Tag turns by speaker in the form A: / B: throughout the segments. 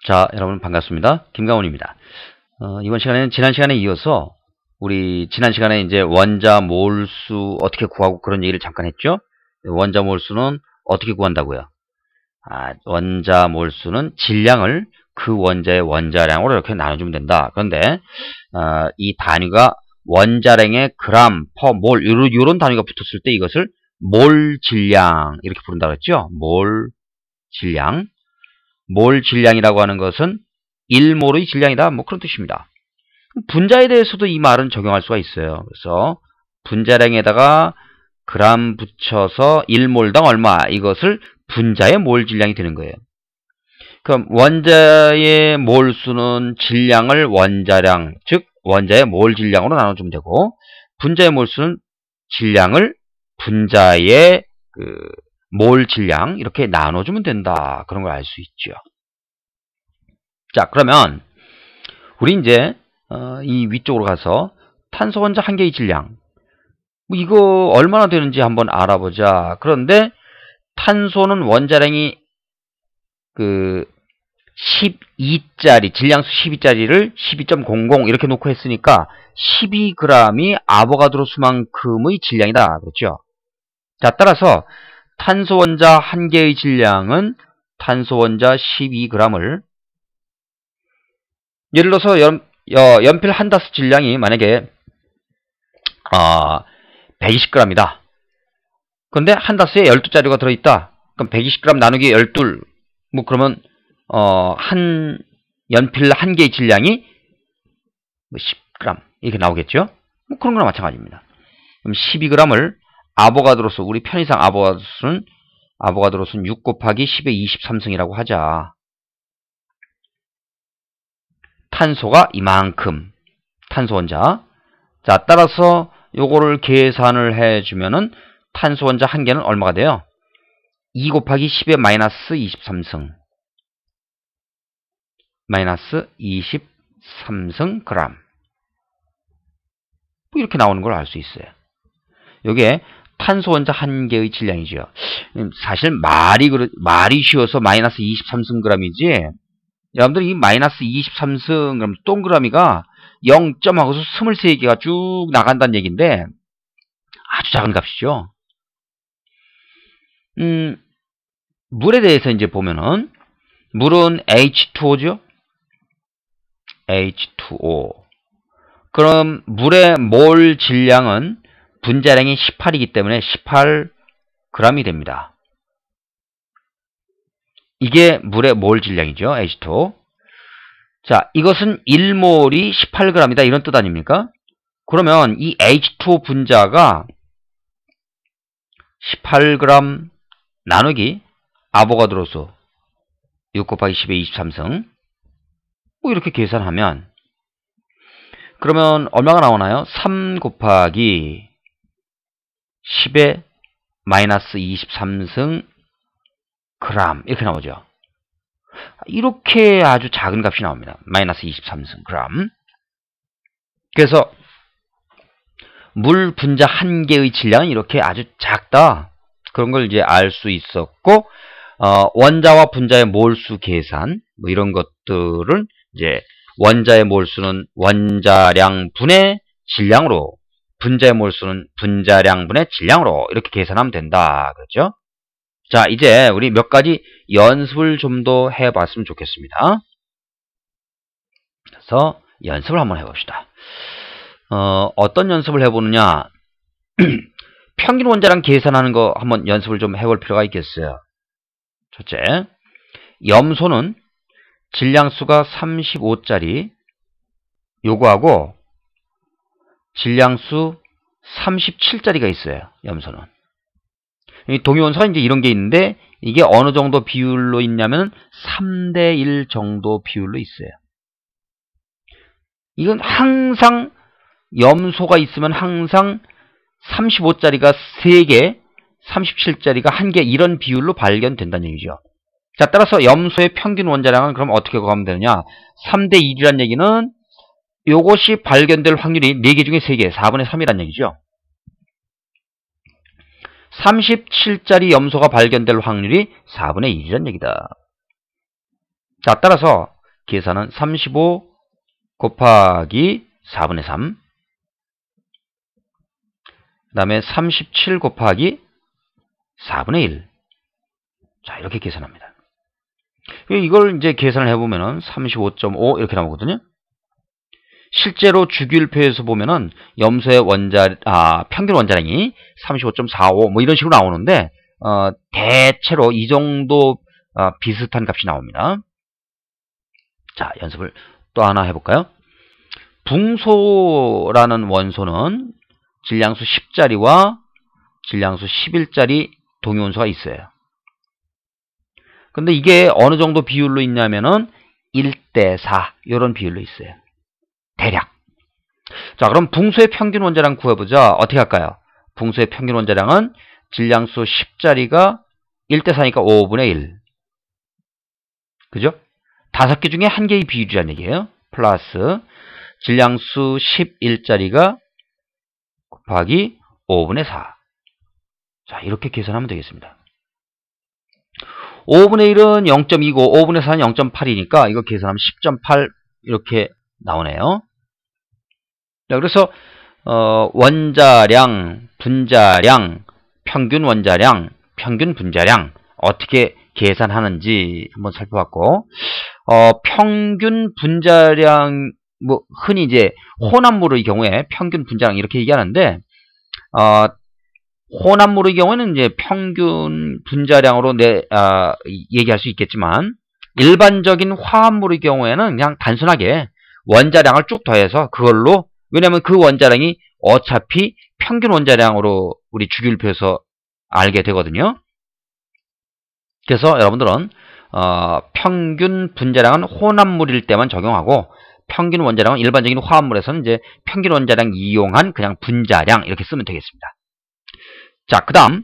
A: 자, 여러분 반갑습니다. 김강훈입니다. 이번 시간에는 지난 시간에 이어서 우리 지난 시간에 이제 원자 몰수 어떻게 구하고 그런 얘기를 잠깐 했죠. 원자 몰수는 어떻게 구한다고요? 원자 몰수는 질량을 그 원자의 원자량으로 이렇게 나눠주면 된다. 그런데 이 단위가 원자량의 그램, 퍼, 몰 이런 단위가 붙었을 때 이것을 몰 질량 이렇게 부른다고 했죠. 몰 질량. 몰 질량이라고 하는 것은 1몰의 질량이다. 뭐 그런 뜻입니다. 분자에 대해서도 이 말은 적용할 수가 있어요. 그래서 분자량에다가 그램 붙여서 1몰당 얼마 이것을 분자의 몰 질량이 되는 거예요. 그럼 원자의 몰수는 질량을 원자량, 즉 원자의 몰 질량으로 나눠주면 되고, 분자의 몰수는 질량을 분자의 몰 질량 이렇게 나눠주면 된다. 그런 걸 알 수 있죠. 자, 그러면 우리 이제 이 위쪽으로 가서 탄소 원자 한 개의 질량 이거 얼마나 되는지 한번 알아보자. 그런데 탄소는 원자량이 12짜리 질량수 12짜리를 12.00 이렇게 놓고 했으니까 12g이 아보가드로 수만큼의 질량이다. 그렇죠? 자, 따라서 탄소 원자 한 개의 질량은 탄소 원자 12g을 예를 들어서 연필 한 다스 질량이 만약에 120g이다. 그런데 한 다스에 12자루가 들어있다. 그럼 120g 나누기 12 뭐 그러면 한 연필 한 개의 질량이 10g 이렇게 나오겠죠. 뭐 그런 거나 마찬가지입니다. 그럼 12g을 아보가드로수 우리 편의상 아보가드로수는 6 곱하기 10의 23승이라고 하자. 탄소가 이만큼 탄소 원자. 자, 따라서 요거를 계산을 해주면은 탄소 원자 한 개는 얼마가 돼요? 2 곱하기 10의 마이너스 23승. 마이너스 23승 그램. 뭐 이렇게 나오는 걸 알 수 있어요. 요게 탄소 원자 한 개의 질량이죠. 사실 말이 쉬워서 마이너스 23승 그램이지. 여러분들 이 마이너스 23승 그럼 동그라미가 0점하고서 23개가 쭉 나간다는 얘기인데 아주 작은 값이죠. 물에 대해서 이제 보면은 물은 H2O죠. H2O. 그럼 물의 몰 질량은 분자량이 18이기 때문에 18g이 됩니다. 이게 물의 몰 질량이죠. H2O. 자, 이것은 1몰이 18g이다. 이런 뜻 아닙니까? 그러면 이 H2O 분자가 18g 나누기 아보가드로수 6 곱하기 10의 23승 뭐 이렇게 계산하면 그러면 얼마가 나오나요? 3 곱하기 10의 마이너스 23승 그램 이렇게 나오죠. 이렇게 아주 작은 값이 나옵니다. 마이너스 23승 그램. 그래서 물 분자 한 개의 질량은 이렇게 아주 작다. 그런 걸 이제 알 수 있었고, 원자와 분자의 몰수 계산 뭐 이런 것들은 이제 원자의 몰수는 원자량 분의 질량으로, 분자의 몰수는 분자량 분의 질량으로 이렇게 계산하면 된다. 그렇죠? 자, 이제 우리 몇 가지 연습을 좀 더 해봤으면 좋겠습니다. 그래서 연습을 한번 해봅시다. 어떤 연습을 해보느냐? 평균 원자량 계산하는 거 한번 연습을 좀 해볼 필요가 있겠어요. 첫째, 염소는 질량수가 35짜리 요거하고 질량수 37짜리가 있어요. 염소는. 동위원소가 이제 이런 게 있는데 이게 어느 정도 비율로 있냐면 3대 1 정도 비율로 있어요. 이건 항상 염소가 있으면 항상 35짜리가 3개, 37짜리가 1개 이런 비율로 발견된다는 얘기죠. 자, 따라서 염소의 평균 원자량은 그럼 어떻게 구하면 되느냐? 3대 1이란 얘기는 요것이 발견될 확률이 4개 중에 3개, 4분의 3이란 얘기죠. 37짜리 염소가 발견될 확률이 4분의 1이란 얘기다. 자, 따라서 계산은 35 곱하기 4분의 3. 그 다음에 37 곱하기 4분의 1. 자, 이렇게 계산합니다. 이걸 이제 계산을 해보면은 35.5 이렇게 나오거든요. 실제로 주기율표에서 보면은 염소의 평균 원자량이 35.45 뭐 이런 식으로 나오는데, 대체로 이 정도 비슷한 값이 나옵니다. 자, 연습을 또 하나 해볼까요? 붕소라는 원소는 질량수 10짜리와 질량수 11짜리 동위원소가 있어요. 근데 이게 어느 정도 비율로 있냐면은 1대4 이런 비율로 있어요. 대략. 자, 그럼 붕소의 평균 원자량 구해보자. 어떻게 할까요? 붕소의 평균 원자량은 질량수 10짜리가 1대4니까 5분의 1. 그죠? 5개 중에 1개의 비율이라는 얘기예요. 플러스 질량수 11짜리가 곱하기 5분의 4. 자, 이렇게 계산하면 되겠습니다. 5분의 1은 0.29, 5분의 4는 0.8이니까 이거 계산하면 10.8 이렇게 나오네요. 자, 그래서 원자량, 분자량, 평균 원자량, 평균 분자량 어떻게 계산하는지 한번 살펴봤고, 평균 분자량, 뭐 흔히 이제 혼합물의 경우에 평균 분자량 이렇게 얘기하는데, 혼합물의 경우에는 이제 평균 분자량으로 얘기할 수 있겠지만, 일반적인 화합물의 경우에는 그냥 단순하게 원자량을 쭉 더해서 그걸로, 왜냐하면 그 원자량이 어차피 평균 원자량으로 우리 주기율표에서 알게 되거든요. 그래서 여러분들은 평균 분자량은 혼합물일 때만 적용하고, 평균 원자량은 일반적인 화합물에서는 이제 평균 원자량 이용한 그냥 분자량 이렇게 쓰면 되겠습니다. 자, 그 다음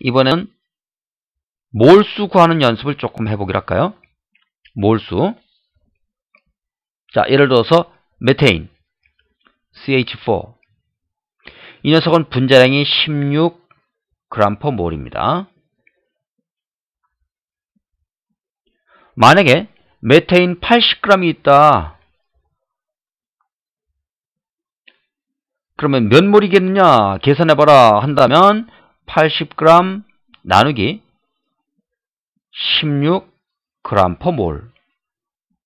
A: 이번에는 몰수 구하는 연습을 조금 해보기로 할까요? 몰수. 자, 예를 들어서 메테인 CH4. 이 녀석은 분자량이 16g/몰입니다. 만약에 메테인 80g이 있다. 그러면 몇 몰이겠느냐 계산해봐라 한다면 80g 나누기 16g/몰.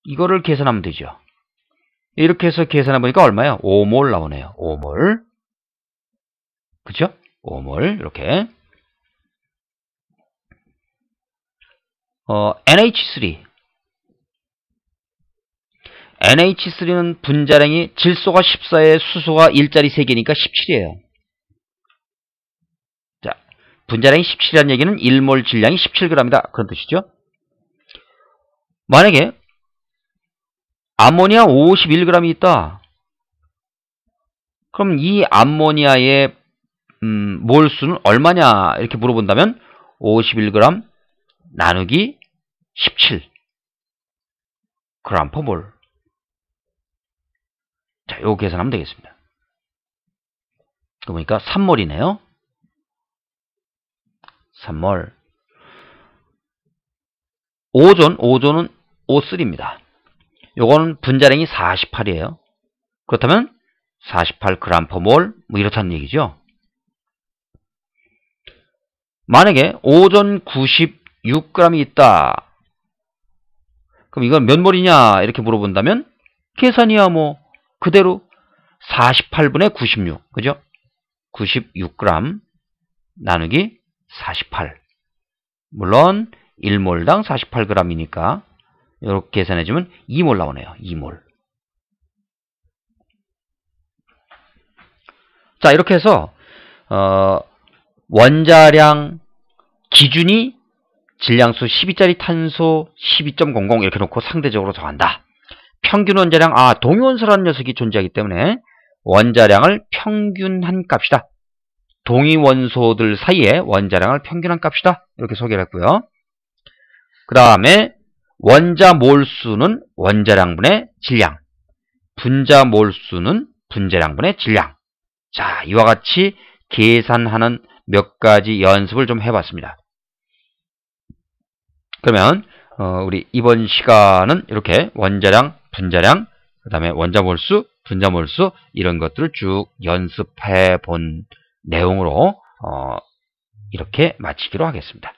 A: 이거를 계산하면 되죠. 이렇게 해서 계산해보니까 얼마예요? 5몰 나오네요. 5몰. 그죠? 5몰 이렇게. NH3. NH3는 분자량이 질소가 14에 수소가 1짜리 3개니까 17이에요. 자, 분자량이 17이라는 얘기는 1몰 질량이 17g이다. 그런 뜻이죠. 만약에 암모니아 51g이 있다. 그럼 이 암모니아의 몰수는 얼마냐 이렇게 물어본다면 51g 나누기 17g/몰. 자, 요거 계산하면 되겠습니다. 그러니까 3몰이네요. 3몰. 오존은 O3입니다. 요거는 분자량이 48이에요. 그렇다면 48g/몰 뭐 이렇다는 얘기죠. 만약에 오존 96g이 있다. 그럼 이건 몇 몰이냐 이렇게 물어본다면 계산이야 뭐 그대로 48분의 96. 그죠? 96g 나누기 48. 물론 1몰당 48g이니까 이렇게 계산해주면 2몰 나오네요. 2몰. 자, 이렇게 해서 원자량 기준이 질량수 12짜리 탄소 12.00 이렇게 놓고 상대적으로 더한다. 평균 원자량, 동위원소라는 녀석이 존재하기 때문에 원자량을 평균한 값이다. 동위원소들 사이에 원자량을 평균한 값이다. 이렇게 소개를 했고요. 그 다음에 원자 몰수는 원자량분의 질량, 분자 몰수는 분자량분의 질량. 자, 이와 같이 계산하는 몇 가지 연습을 좀 해봤습니다. 그러면 우리 이번 시간은 이렇게 원자량, 분자량, 그 다음에 원자몰수, 분자몰수 이런 것들을 쭉 연습해 본 내용으로 이렇게 마치기로 하겠습니다.